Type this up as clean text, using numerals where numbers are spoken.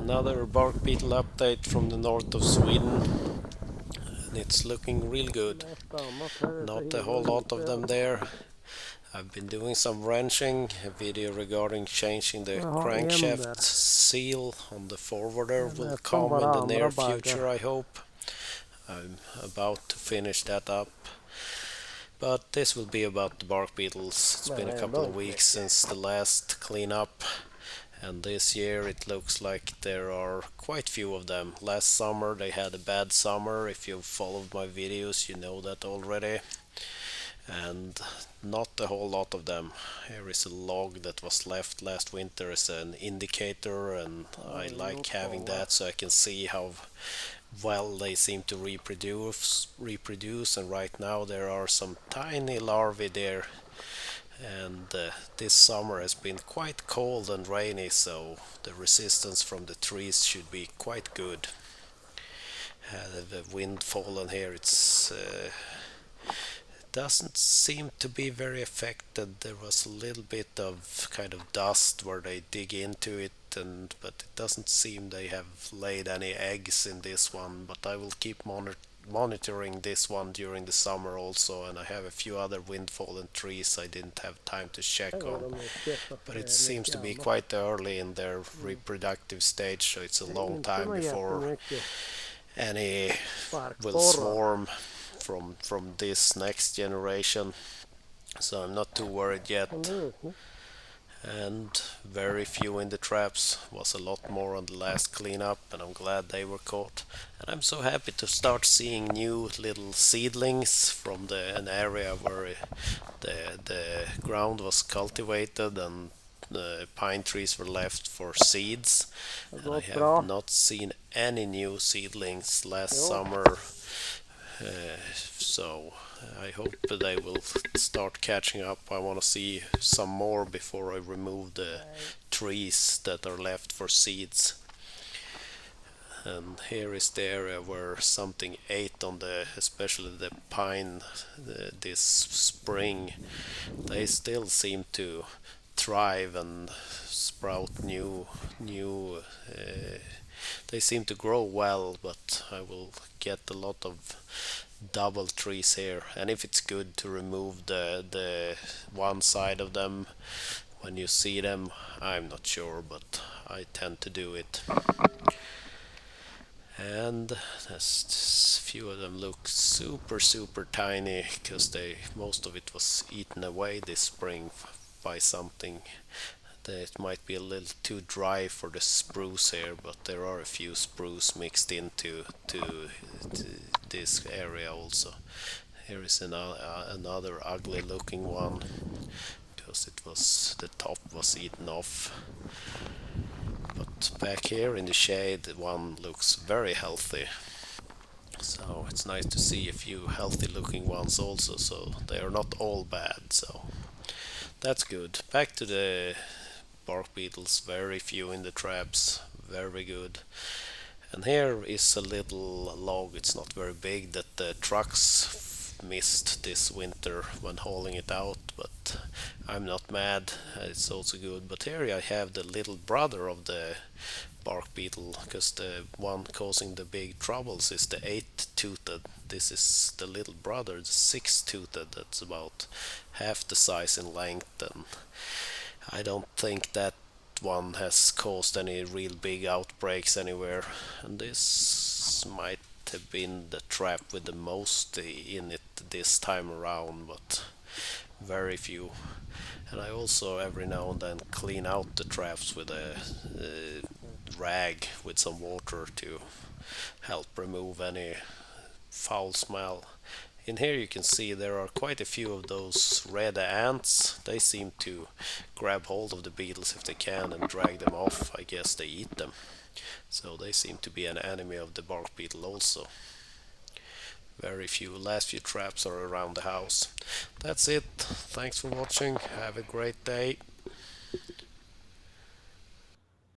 Another Barkbeetle update from the north of Sweden, and it's looking real good. Not a whole lot of them there. I've been doing some wrenching, a video regarding changing the crankshaft seal on the forwarder will come in the near future, I hope. I'm about to finish that up. But this will be about the Barkbeetles. It's been a couple of weeks since the last cleanup, and this year it looks like there are quite few of them. Last summer they had a bad summer. If you've followed my videos, you know that already. And not a whole lot of them. Here is a log that was left last winter as an indicator, and I like having that so I can see how well they seem to reproduce, and right now there are some tiny larvae there, and this summer has been quite cold and rainy, so the resistance from the trees should be quite good. The wind fallen here, it's doesn't seem to be very affected. There was a little bit of kind of dust where they dig into it, but it doesn't seem they have laid any eggs in this one. But I will keep monitoring this one during the summer also, and I have a few other wind-fallen trees I didn't have time to check on. But it seems to be quite early in their reproductive stage, so it's a long time before any will swarm from this next generation, so I'm not too worried yet. And very few in the traps, was a lot more on the last cleanup, and I'm glad they were caught. And I'm so happy to start seeing new little seedlings from an area where the ground was cultivated and the pine trees were left for seeds, and I have not seen any new seedlings last summer. So I hope they will start catching up. I want to see some more before I remove the trees that are left for seeds. And here is the area where something ate on especially the pine this spring. They still seem to thrive and sprout new they seem to grow well, but I will get a lot of double trees here, and if it's good to remove the one side of them when you see them, I'm not sure, but I tend to do it. And a few of them look super tiny because most of it was eaten away this spring by something. It might be a little too dry for the spruce here, but there are a few spruce mixed into this area also. Here is another ugly looking one because the top was eaten off. But back here in the shade, one looks very healthy. So it's nice to see a few healthy looking ones also, so they are not all bad, so that's good. Back to the Barkbeetles, very few in the traps, very good. And here is a little log, it's not very big, that the trucks missed this winter when hauling it out, but I'm not mad, it's also good. But here I have the little brother of the Barkbeetle, because the one causing the big troubles is the 8-toothed. This is the little brother, the 6-toothed, that's about half the size in length, and I don't think that one has caused any real big outbreaks anywhere, and this might have been the trap with the most in it this time around, but very few. And I also every now and then clean out the traps with a rag with some water to help remove any foul smell. In here you can see there are quite a few of those red ants. They seem to grab hold of the beetles if they can and drag them off. I guess they eat them. So they seem to be an enemy of the Barkbeetle also. Very few. Last few traps are around the house. That's it. Thanks for watching. Have a great day.